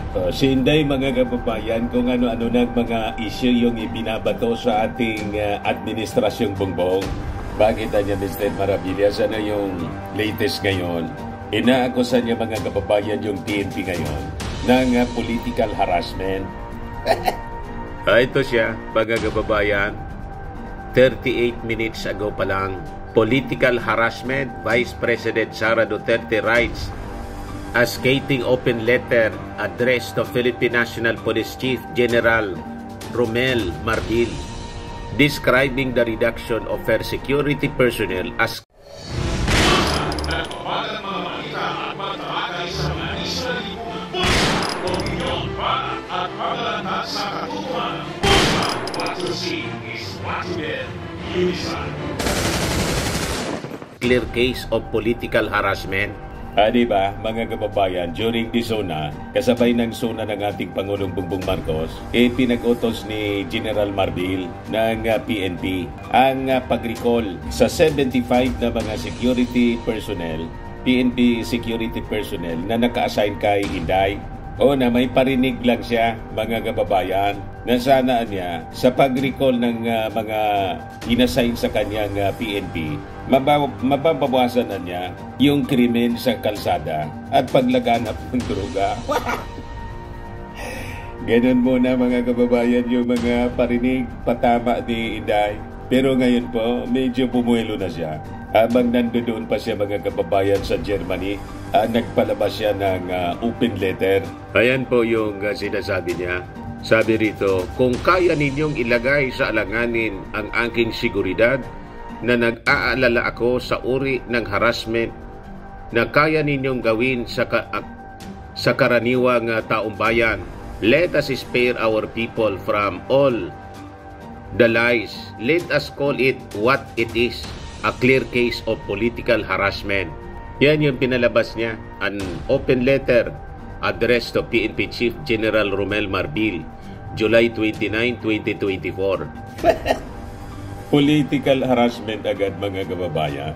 Sinday mga kababayan kung ano-ano ng mga issue yung ibinabato sa ating administrasyong Bongbong. Bakit niya Mr. Maravillas, ano yung latest ngayon? Inaakusan niya mga kababayan yung PNP ngayon ng political harassment. Ito siya mga kababayan, 38 minutes ago pa lang. Political harassment, Vice President Sara Duterte writes a scathing open letter addressed to Philippine National Police Chief General Romel Marbil, describing the reduction of her security personnel as clear case of political harassment. Diba, mga kababayan, during the SONA, kasabay ng SONA ng ating Pangulong Bongbong Marcos, pinag-utos ni General Marbil ng PNP ang pag-recall sa 75 na mga security personnel, PNP security personnel na naka-assign kay Inday. O na may parinig lang siya, mga kababayan, na sana niya sa pag-recall ng mga inassign sa kanyang PNP, mababawasan na niya yung krimen sa kalsada at paglaganap ng droga. Ganun muna mga kababayan yung mga parinig patama ni Inday. Pero ngayon po, medyo pumuelo na siya. Habang nandoon pa siya mga kababayan sa Germany, nagpalabas siya ng open letter. Ayan po yung sinasabi niya. Sabi rito, kung kaya ninyong ilagay sa alanganin ang aking seguridad na nag-aalala ako sa uri ng harassment na kaya ninyong gawin sa karaniwang taong bayan, let us spare our people from all the lies. Let us call it what it is, a clear case of political harassment. Yan yung pinalabas niya, an open letter addressed to PNP Chief General Romel Marbil, July 29, 2024. Political harassment agad mga kababayan.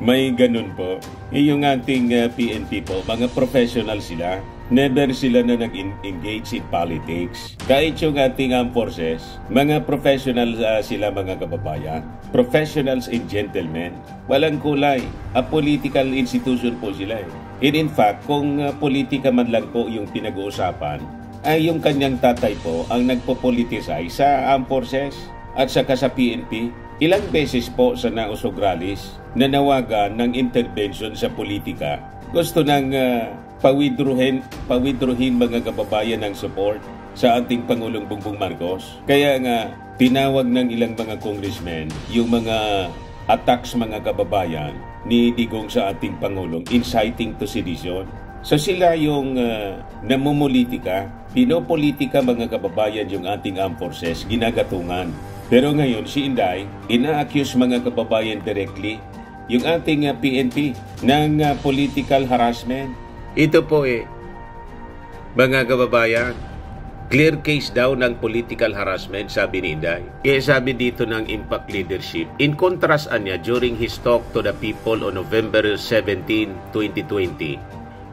May ganun po. Yung ating PNP po, mga professional sila. Never sila na nag-engage in politics. Kahit yung ating armed forces, mga professional sila mga kababayan. Professionals and gentlemen. Walang kulay. A political institution po sila eh. And in fact, kung politika man lang po yung pinag-uusapan, ay yung kanyang tatay po ang nagpo-politicize sa armed forces at saka sa PNP. Ilang beses po sa nausog rallies na nawagan ng intervention sa politika. Gusto nang pawidruhin mga kababayan ng support sa ating Pangulong Bongbong Marcos. Kaya nga, tinawag ng ilang mga congressmen yung mga attacks mga kababayan ni Digong sa ating Pangulong, inciting to sedition. So sila yung namumulitika, pinopolitika mga kababayan yung ating armed forces, ginagatungan. Pero ngayon si Inday, ina-accuse mga kababayan directly yung ating PNP ng political harassment. Ito po mga kababayan, clear case daw ng political harassment, sabi ni Inday. Sabi dito ng Impact Leadership, in contrast niya during his talk to the people on November 17, 2020,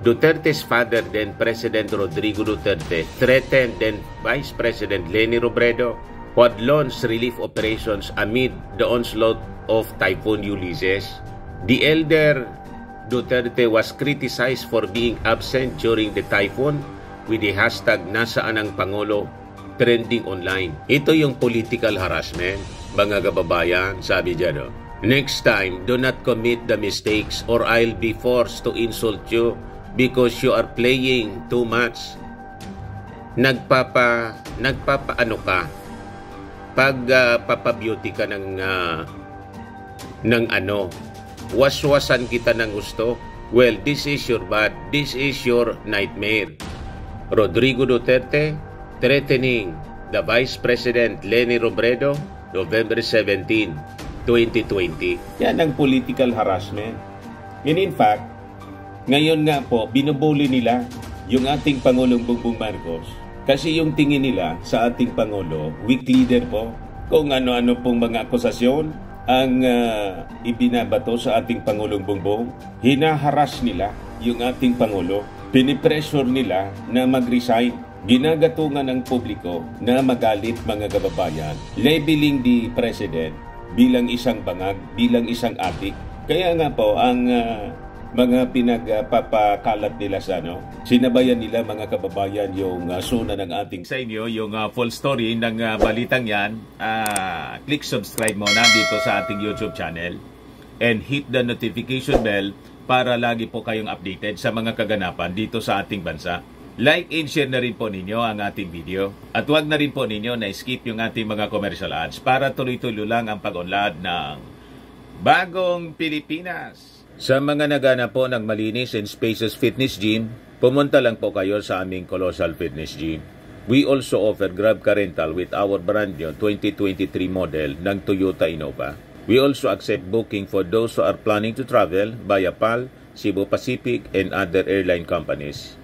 Duterte's father, then President Rodrigo Duterte, threatened then Vice President Leni Robredo, who had launched relief operations amid the onslaught of Typhoon Ulysses. The elder Duterte was criticized for being absent during the typhoon with the hashtag nasaan ang Pangulo trending online. Ito yung political harassment, mga kababayan, sabi dyan. Next time, do not commit the mistakes or I'll be forced to insult you because you are playing too much. Nagpapaano ka? Pag papabeauty ka ng waswasan kita ng gusto, well, this is your bad, this is your nightmare. Rodrigo Duterte threatening the Vice President Leni Robredo, November 17, 2020. Yan ang political harassment. And in fact, ngayon nga po, binubuli nila yung ating Pangulong Bongbong Marcos kasi yung tingin nila sa ating Pangulo, weak leader po, kung ano-ano pong mga akusasyon ang ibinabato sa ating Pangulong Bongbong, hinaharas nila yung ating Pangulo. Pinipressure nila na mag-resign. Ginagatungan ng publiko na magalit mga kababayan, labeling the president bilang isang bangag, bilang isang adik. Kaya nga po, ang mga pinagpapakalat nila sa sinabayan nila mga kababayan yung suna ng ating sa inyo, yung full story ng balitang yan. Click subscribe muna dito sa ating YouTube channel and hit the notification bell para lagi po kayong updated sa mga kaganapan dito sa ating bansa. Like and share na rin po ninyo ang ating video. At huwag na rin po ninyo na skip yung ating mga commercial ads para tuloy-tuloy lang ang pag-unlad ng Bagong Pilipinas. Sa mga nagana po ng malinis and spacious fitness gym, pumunta lang po kayo sa aming Colossal Fitness Gym. We also offer Grab Car Rental with our brand new 2023 model ng Toyota Innova. We also accept booking for those who are planning to travel via PAL, Cebu Pacific, and other airline companies,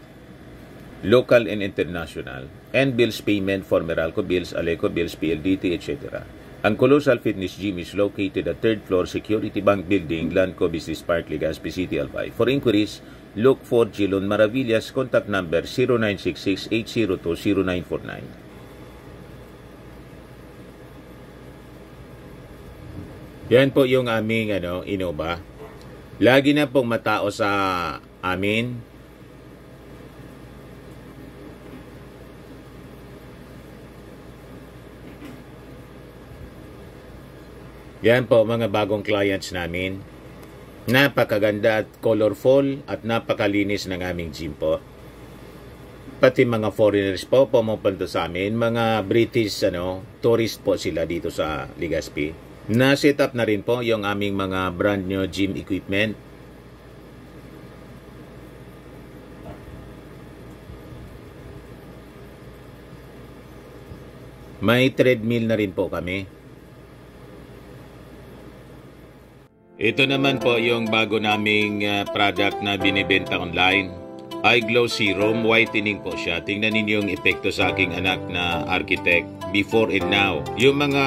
local and international, and bills payment for Meralco Bills, Aleco Bills, PLDT, etc. Ang Colossal Fitness Gym is located at 3rd floor Security Bank Building, Lanco Business Park, Legazpi City, Albay. For inquiries, look for Gilon Maravillas, contact number 0966-802-0949. Yan po yung aming Innova. Lagi na pong matao sa amin. Yan po mga bagong clients namin. Napakaganda at colorful at napakalinis ng aming gym po. Pati mga foreigners po pumupunta sa amin, mga British tourist po sila dito sa Legazpi. Na-set up na rin po yung aming mga brand new gym equipment. May treadmill na rin po kami. Ito naman po yung bago naming product na binibenta online. Eye Glow Serum, whitening po siya. Tingnan ninyo yung epekto sa aking anak na architect before and now. Yung mga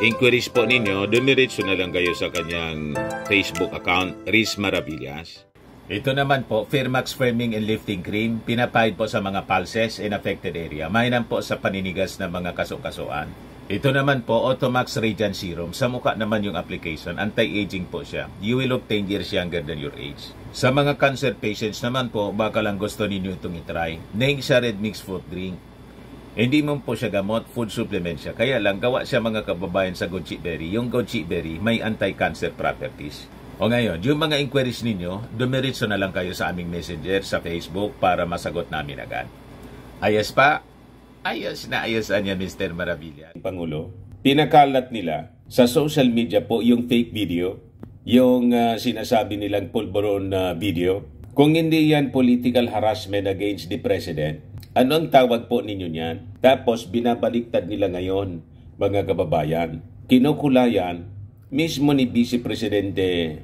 inquiries po ninyo, dumiretso na lang kayo sa kanyang Facebook account, Riz Maravillas. Ito naman po, Firmax Firming and Lifting Cream, pinapahid po sa mga pulses in affected area. Mainam po sa paninigas ng mga kaso-kasuan. Ito naman po, Automax Radiant Serum. Sa mukha naman yung application, anti-aging po siya. You will look 10 years younger than your age. Sa mga cancer patients naman po, baka lang gusto ninyo itong itry. Naing siya red mixed fruit drink. Hindi mo po siya gamot, food supplement siya. Kaya lang, gawa siya mga kababayan sa goji berry. Yung goji berry may anti-cancer properties. O ngayon, yung mga inquiries ninyo, dumiritso na lang kayo sa aming messenger sa Facebook para masagot namin agad. Ayos pa? Ayos na ayos niya, Mr. Maravilla. Pangulo, pinakalat nila sa social media po yung fake video, yung sinasabi nilang pulburon na video. Kung hindi yan political harassment against the president, ano ang tawag po ninyo niyan? Tapos binabaliktad nila ngayon, mga kababayan. Kinukulayan mismo ni Vice Presidente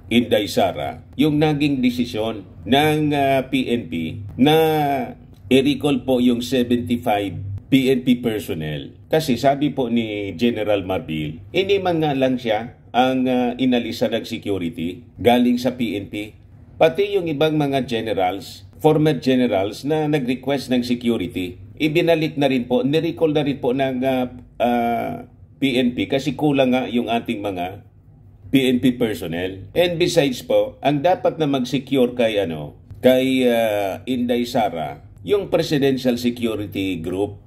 Inday Sara yung naging desisyon ng PNP na i-recall po yung 75 PNP personnel. Kasi sabi po ni General Marbil, hindi man nga lang siya ang inalisan ng security galing sa PNP. Pati yung ibang mga generals, former generals na nag-request ng security, ibinalik na rin po, ni-recall na rin po ng PNP kasi kulang nga yung ating mga PNP personnel. And besides po, ang dapat na mag-secure kay Inday Sara, yung Presidential Security Group,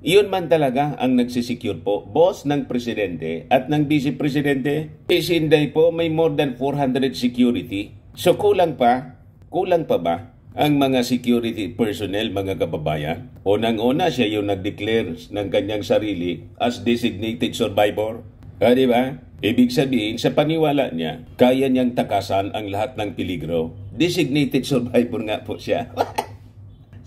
iyon man talaga ang nagsisecure po. Boss ng Presidente at ng Vice Presidente, si Inday po may more than 400 security. So kulang pa ba ang mga security personnel, mga kababayan? Unang-una siya yung nag-declare ng kanyang sarili as designated survivor. Di ba? Ibig sabihin, sa paniwala niya, kaya niyang takasan ang lahat ng peligro. Designated survivor nga po siya.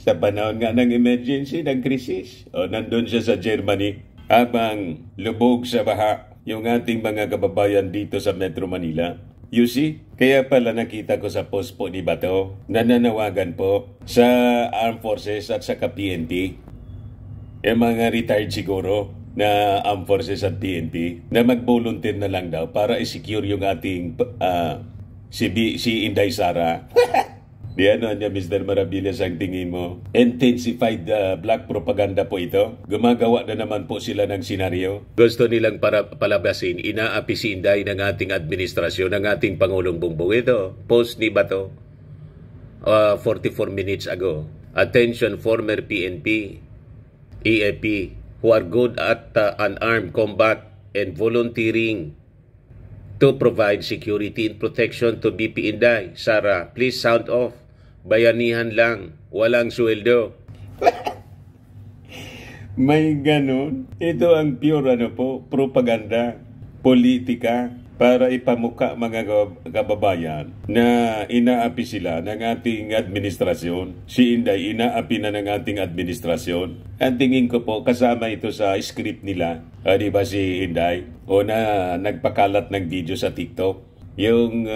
Sa panahon nga ng emergency, ng krisis, nandun siya sa Germany, habang lubog sa baha yung ating mga kababayan dito sa Metro Manila. You see? Kaya pala nakita ko sa post po ni Bato, nananawagan po sa Armed Forces at sa PNP, yung mga retired siguro na Armed Forces at PNP, na mag-volunteer na lang daw para i-secure yung ating si Inday Sara. Di ano niya, Mr. Maravillas, ang tingin mo? Intensified black propaganda po ito? Gumagawa na naman po sila ng senaryo? Gusto nilang palabasin, inaapi si Inday ng ating administrasyon, ng ating Pangulong Bongbong. Ito, post ni Bato, 44 minutes ago. Attention former PNP, EAP, who are good at unarmed combat and volunteering to provide security and protection to BP Inday. Sara, please sound off. Bayanihan lang, walang sweldo. May ganun. Ito ang pure propaganda, politika para ipamuka mga kababayan na inaapi sila ng ating administrasyon. Si Inday, inaapi na ng ating administrasyon. Ang tingin ko po, kasama ito sa script nila. Di ba si Inday? O na nagpakalat ng video sa TikTok. Yung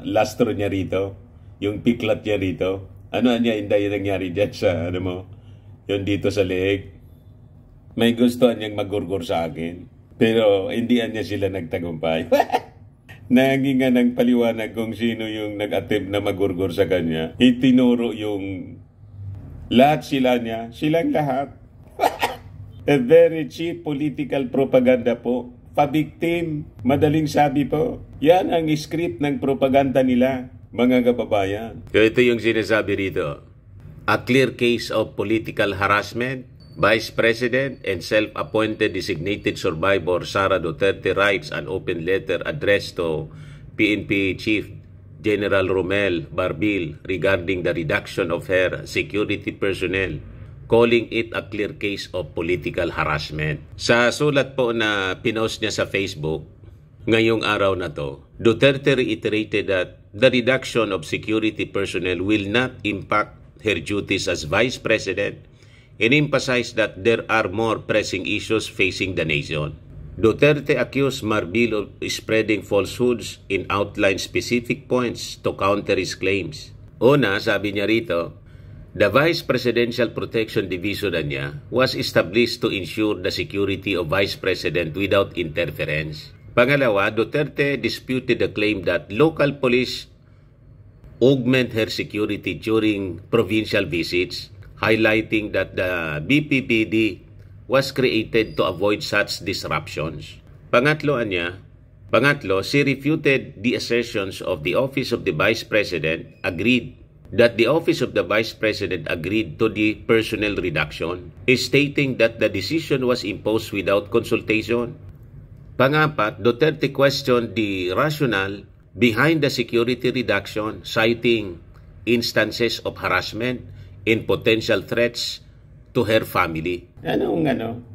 lastro niya rito. Yung piklat niya rito. Ano niya, Inday, nangyari dyan sa, yung dito sa leeg. May gusto niyang magurgur sa akin. Pero hindi niya sila nagtagumpay. Naging nga ng paliwanag kung sino yung nag-attempt na magurgur sa kanya. Itinuro yung lahat silang lahat. A very cheap political propaganda po. Pabiktim, madaling sabi po. Yan ang script ng propaganda nila, mga kababayan. Ito yung sinasabi rito. A clear case of political harassment. Vice President and self-appointed designated survivor Sara Duterte writes an open letter addressed to PNP Chief General Romel Barbil regarding the reduction of her security personnel, calling it a clear case of political harassment. Sa sulat po na pinost niya sa Facebook ngayong araw na to, Duterte reiterated that the reduction of security personnel will not impact her duties as Vice President and emphasized that there are more pressing issues facing the nation. Duterte accused Marbil of spreading falsehoods and outlined specific points to counter his claims. Una, sabi niya rito, the Vice Presidential Protection Division niya was established to ensure the security of Vice President without interference. Pangalawa, Duterte disputed the claim that local police augment her security during provincial visits, highlighting that the BPPD was created to avoid such disruptions. Pangatlo, she refuted the assertions of the Office of the Vice President agreed to the personnel reduction, stating that the decision was imposed without consultation. Pangapat, Duterte questioned the rationale behind the security reduction, citing instances of harassment and potential threats to her family. Anong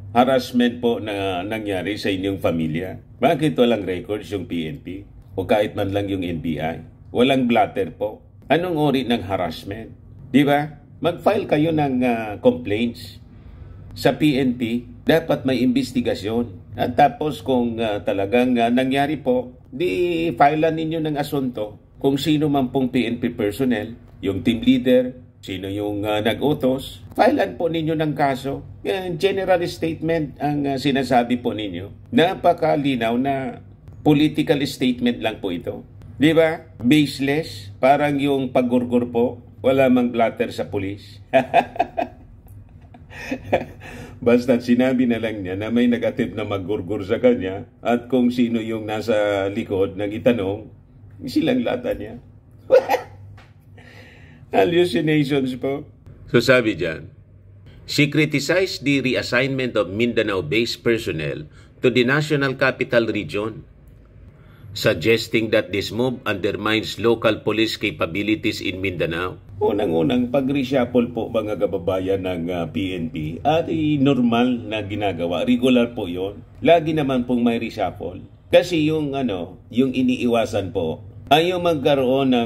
harassment po na nangyari sa inyong pamilya? Bakit walang records yung PNP? O kahit man lang yung NBI? Walang blatter po. Anong uri ng harassment? Di ba? Mag-file kayo ng complaints sa PNP. Dapat may investigasyon. At tapos kung talagang nangyari po, di filean ninyo ng asunto kung sino man pong PNP personnel, yung team leader, sino yung nag-utos, filean po ninyo ng kaso. General statement ang sinasabi po ninyo. Napakalinaw na political statement lang po ito. Di ba? Baseless. Parang yung paggurgur po. Wala mang blatter sa pulis. Basta sinabi na lang niya na may nag-attempt na maggurgur sa kanya at kung sino yung nasa likod nang itanong, silang lata niya. Hallucinations po. So sabi dyan, she criticized the reassignment of Mindanao-based personnel to the National Capital Region, suggesting that this move undermines local police capabilities in Mindanao. Unang-unang pag-reshuffle po mga kababayan ng PNP at normal na ginagawa. Regular po yon. Lagi naman pong may reshuffle. Kasi yung iniiwasan po ay yung magkaroon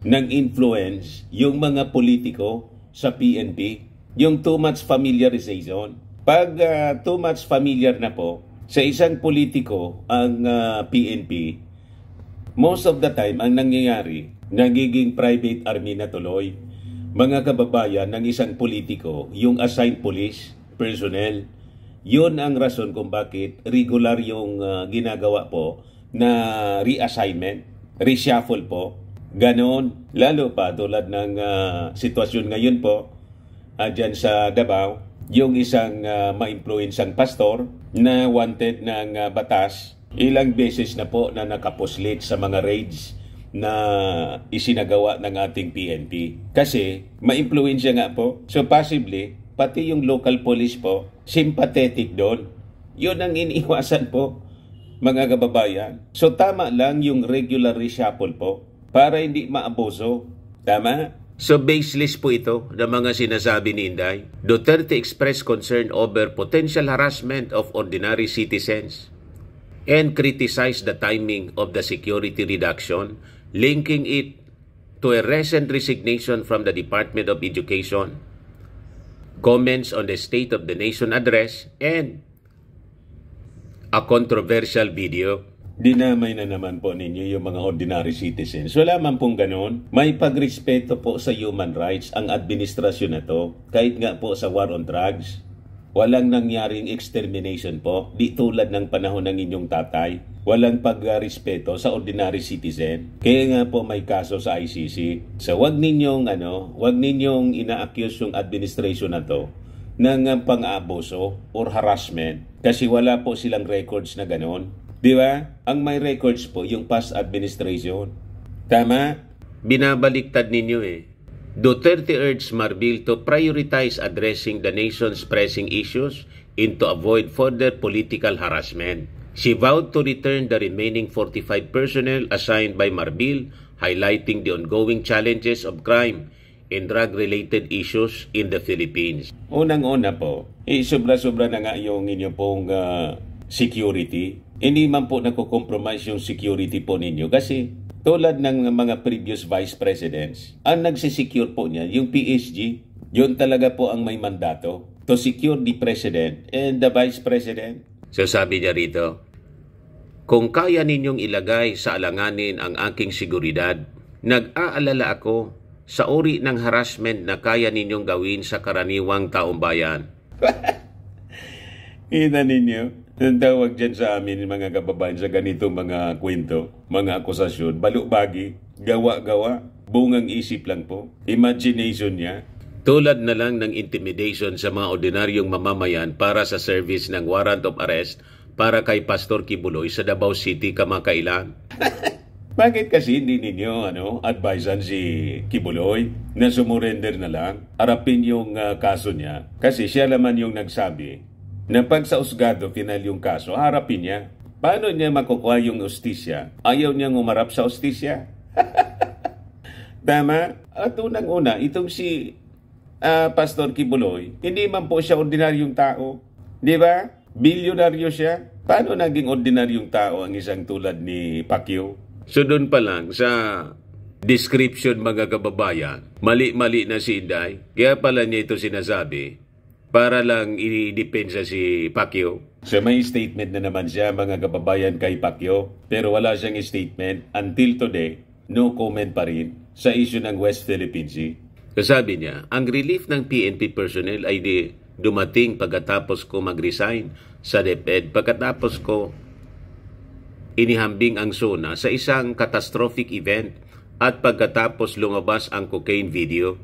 ng influence yung mga politiko sa PNP. Yung too much familiarization. Pag too much familiar na po sa isang politiko ang PNP, most of the time ang nangyayari, nagiging private army na tuloy. Mga kababayan ng isang politiko, yung assigned police personnel, yun ang rason kung bakit regular yung ginagawa po na reassignment, reshuffle po. Ganon. Lalo pa tulad ng sitwasyon ngayon po dyan sa Davao, yung isang ma-influensang pastor na wanted ng batas, ilang beses na po na nakapuslit sa mga raids na isinagawa ng ating PNP. Kasi ma-influensya nga po. So possibly, pati yung local police po, sympathetic doon. Yun ang iniiwasan po, mga kababayan. So tama lang yung regular reshuffle po para hindi maabuso. Tama? So baseless po ito ng mga sinasabi ni Inday. Duterte expressed concern over potential harassment of ordinary citizens and criticized the timing of the security reduction, linking it to a recent resignation from the Department of Education, comments on the State of the Nation address, and a controversial video. Dinamay na naman po ninyo yung mga ordinary citizens. Wala man pong ganon. May pagrespeto po sa human rights ang administrasyon na to. Kahit nga po sa war on drugs, walang nangyaring extermination po. Di tulad ng panahon ng inyong tatay. Walang pagrespeto sa ordinary citizen. Kaya nga po may kaso sa ICC. So wag ninyong ina-accuse yung administration na to ng pang-aabuso or harassment. Kasi wala po silang records na ganon. Di ba? Ang may records po, yung past administration. Tama? Binabaliktad ninyo Duterte urged Marbil to prioritize addressing the nation's pressing issues and to avoid further political harassment. She vowed to return the remaining 45 personnel assigned by Marbil, highlighting the ongoing challenges of crime and drug-related issues in the Philippines. Unang-una po, sobra-sobra na nga yung inyo pong security. Hindi man po nagko-compromise yung security po ninyo kasi tulad ng mga previous vice presidents, ang nagsisecure po niya, yung PSG, yun talaga po ang may mandato to secure the president and the vice president. So sabi niya rito, kung kaya ninyong ilagay sa alanganin ang aking seguridad, nag-aalala ako sa uri ng harassment na kaya ninyong gawin sa karaniwang taong bayan. Kita ninyo? Ang tawag dyan sa amin, mga kababayan, sa ganitong mga kwento, mga akusasyon, balubagi, gawa-gawa, bungang isip lang po, imagination niya. Tulad na lang ng intimidation sa mga ordinaryong mamamayan para sa service ng warrant of arrest para kay Pastor Kibuloy sa Davao City kamakailan. Bakit kasi hindi ninyo advisean si Kibuloy na sumurrender na lang, harapin yung kaso niya? Kasi siya naman yung nagsabi na pag sa usgado final yung kaso, harapin niya. Paano niya makukuha yung ustisya? Ayaw niyang umarap sa ustisya? Tama? At unang-una, itong si Pastor Kibuloy, hindi man po siya ordinaryong tao. Di ba? Bilyonaryo siya. Paano naging ordinaryong tao ang isang tulad ni Pacquiao? So doon pa lang sa description, mga kababayan, mali-mali na si Inday. Kaya pala niya ito sinasabi para lang i-depensa si Pacquiao. So may statement na naman siya, mga kababayan, kay Pacquiao. Pero wala siyang statement until today. No comment pa rin sa issue ng West Philippine Sea. Sabi niya, ang relief ng PNP personnel ay dumating pagkatapos ko mag-resign sa DepEd. Pagkatapos ko inihambing ang SONA sa isang catastrophic event at pagkatapos lumabas ang cocaine video.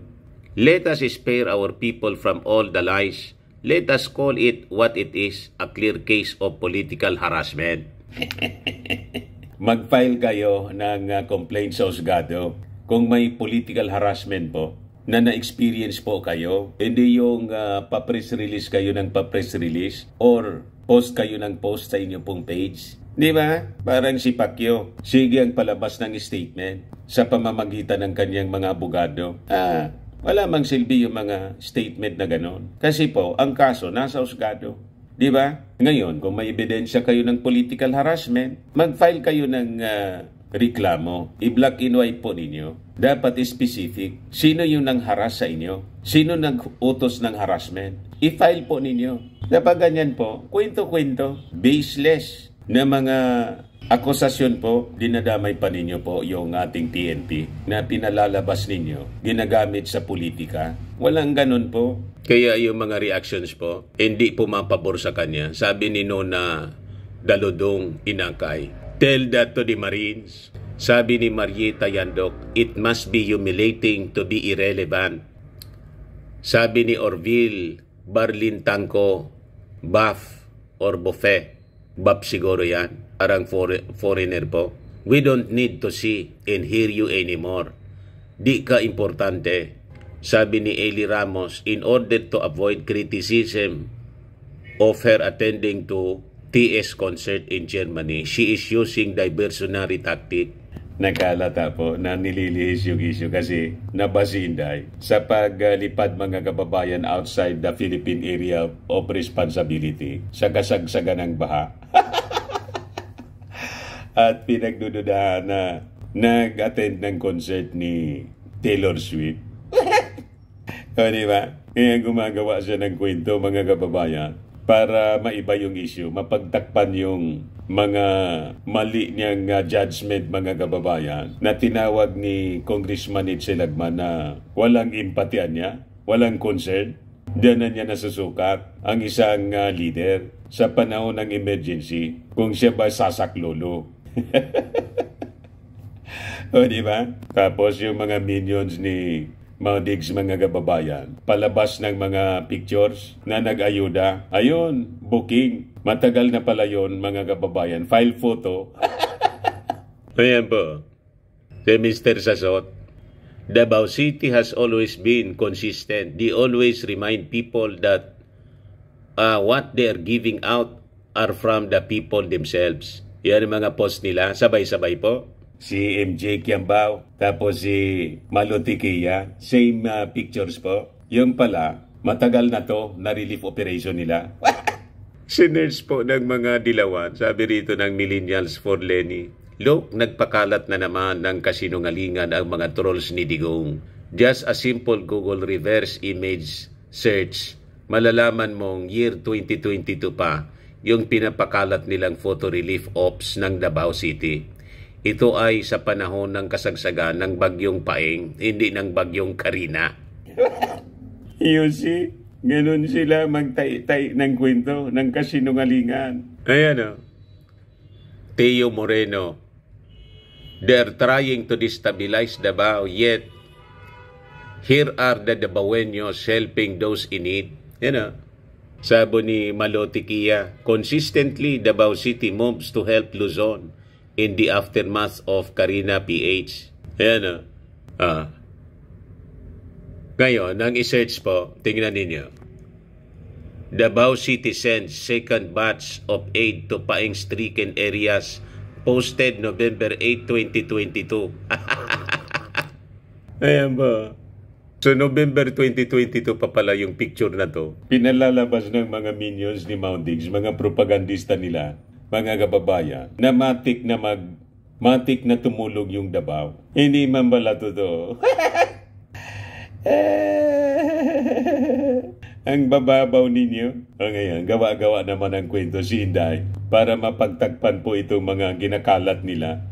Let us spare our people from all the lies. Let us call it what it is, a clear case of political harassment. Mag-file kayo ng complaint sa Husgado kung may political harassment po na na-experience po kayo. Hindi yung pa-press release kayo ng pa-press release or post kayo ng post sa inyong pong page. Di ba? Parang si Pacquiao, sige ang palabas ng statement sa pamamagitan ng kanyang mga abogado. Wala mang silbi yung mga statement na gano'n. Kasi po, ang kaso nasa husgado. Di ba? Ngayon, kung may ebidensya kayo ng political harassment, mag-file kayo ng reklamo. I-black and white po ninyo. Dapat specific. Sino yung nang-harass sa inyo? Sino nag-utos ng harassment? I-file po ninyo. Dapat ganyan po, kwento-kwento, baseless na mga akusasyon po, dinadamay pa ninyo po yung ating PNP na pinalalabas ninyo, ginagamit sa politika. Walang ganun po. Kaya yung mga reactions po, hindi pumapabor sa kanya. Sabi ni Nona Dalodong Inakay, tell that to the Marines. Sabi ni Marieta Yandok, it must be humiliating to be irrelevant. Sabi ni Orville Barlintangco, buff or buffet. Buff siguro yan. Parang foreigner po. We don't need to see and hear you anymore. Di ka importante. Sabi ni Eli Ramos, in order to avoid criticism of her attending to TS concert in Germany, she is using diversionary tactic. Nagkalata po na nililihis yung issue kasi nabasinday sa paglipad mga kababayan outside the Philippine area of responsibility sa kasagsagan ng baha. At pinagdududahan na nag-attend ng concert ni Taylor Swift. O diba? Kaya gumagawa siya ng kwento mga kababayan para maiba yung issue, mapagtakpan yung mga mali niyang judgment mga kababayan na tinawag ni Congressman Itzel Lagman na walang empatya niya, walang concern. Diyan na niya nasusukat ang isang leader sa panahon ng emergency kung siya ba sasaklolo. O diba? Tapos yung mga minions ni Maudigs mga kababayan, palabas ng mga pictures na nag-ayuda. Ayun, booking. Matagal na pala yun mga kababayan. File photo. Ayan po. Si Mr. Sasot, Davao City has always been consistent. They always remind people that what they're giving out are from the people themselves. Yan ang mga post nila. Sabay-sabay po. Si MJ Kiambao, tapos si Malotikia, same pictures po. Yung pala, matagal na to na relief operation nila. Sinners po ng mga dilawan, sabi rito ng Millennials for Lenny. Look, nagpakalat na naman ng kasinungalingan ang mga trolls ni Digong. Just a simple Google reverse image search, malalaman mong year 2022 pa yung pinapakalat nilang photo relief ops ng Davao City. Ito ay sa panahon ng kasagsagan ng Bagyong Paeng, hindi ng Bagyong Karina. You see, ganun sila magtay-tay ng kwento ng kasinungalingan. Ayan o. Teo Moreno, they're trying to destabilize Davao, yet here are the Davaoenos helping those in need. Yan o. Sabi ni Malotikia, consistently Davao City moves to help Luzon in the aftermath of Karina PH. Ayan o. Ngayon, nang i-search po, tingnan ninyo. Davao City sends second batch of aid to Paeng-stricken areas posted November 8, 2022. Ayan ba? So, November 2022 pa pala yung picture na to. Pinalalabas ng mga minions ni Maudigs, mga propagandista nila, mga kababayan, na matik na tumulog yung Davao. Hindi man pala totoo. Ang bababaw ninyo. O ngayon, gawa-gawa naman ang kwento si Inday para mapagtagpan po itong mga ginakalat nila.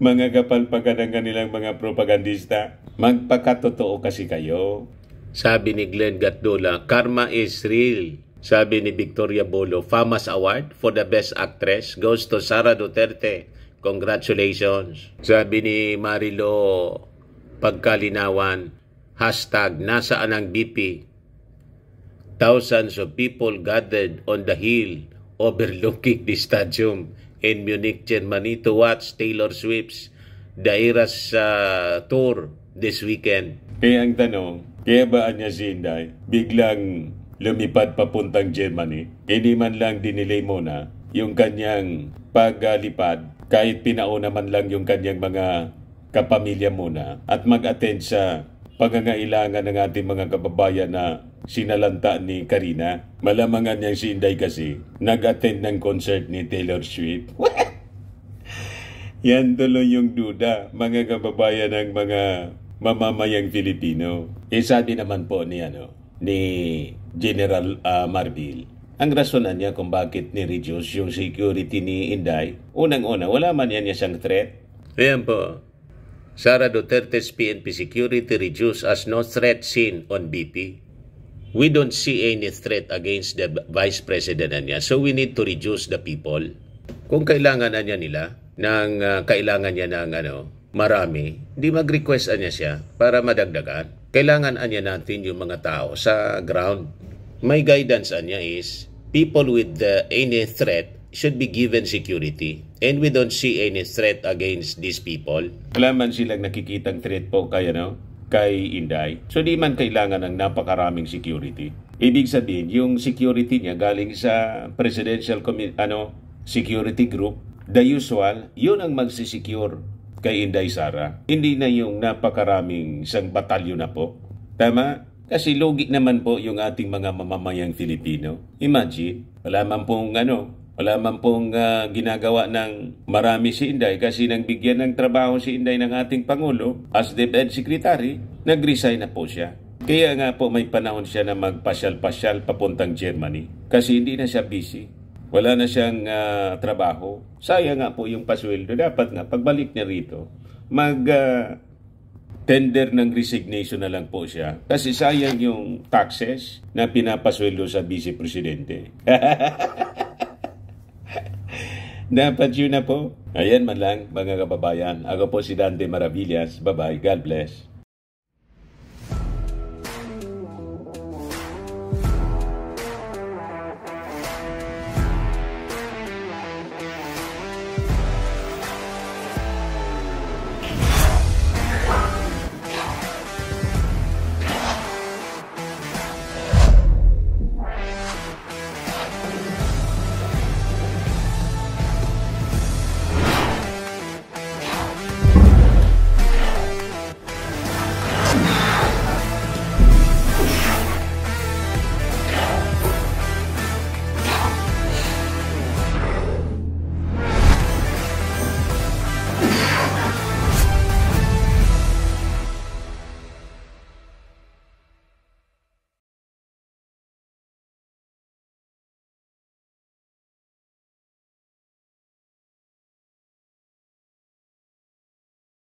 Mga kapalpagan ng kanilang mga propagandista. Magpakatotoo kasi kayo. Sabi ni Glenn Gatdola, karma is real. Sabi ni Victoria Bolo, FAMAS Award for the Best Actress goes to Sara Duterte. Congratulations. Sabi ni Marilo Pagkalinawan, hashtag nasaan ang BP? Thousands of people gathered on the hill overlooking the stadium in Munich, Germany to watch Taylor Swift's The Eras tour this weekend. Kaya ang tanong, kaya ba niya si Inday biglang lumipad papuntang Germany? Hindi man lang dinilay muna yung kanyang paglipad kahit pinauna man lang yung kanyang mga kapamilya muna at mag-attend sa pangangailangan ng ating mga kababayan na sinalanta ni Karina. Malamangan niyang si Inday kasi nag-attend ng concert ni Taylor Swift. Yan tuloy yung duda, mga kababayan ng mga mamamayang Filipino. Isa din naman po ni General Marbil. Ang rasonan niya kung bakit ni-reduce yung security ni Inday, unang-una, wala man yan siyang threat. Ayan po. Sara Duterte's PNP security reduced as no threat seen on BP. We don't see any threat against the Vice President niya, so we need to reduce the people. Kung kailangan niya nila, ng kailangan niya ng marami, di mag-request niya siya para madagdagan. Kailangan niya natin yung mga tao sa ground. My guidance niya is people with any threat should be given security. And we don't see any threat against these people. Wala man silang nakikitang threat po kay Inday. So di man kailangan ng napakaraming security. Ibig sabihin, yung security niya galing sa Presidential Security Group, the usual, yun ang magsisecure kay Inday Sara. Hindi na yung napakaraming isang batalyon na po. Tama? Kasi lugi naman po yung ating mga mamamayang Filipino. Imagine, wala man pong ginagawa ng marami si Inday kasi nang bigyan ng trabaho si Inday ng ating Pangulo as DepEd Secretary, nag-resign na po siya. Kaya nga po may panahon siya na magpasyal-pasyal papuntang Germany kasi hindi na siya busy. Wala na siyang trabaho. Sayang nga po yung pasweldo. Dapat nga pagbalik niya rito, tender ng resignation na lang po siya. Kasi sayang yung taxes na pinapasweldo sa Vice Presidente. Dapat yun na po. Ayan man lang mga kababayan. Ako po si Dante Maravillas. Bye-bye. God bless.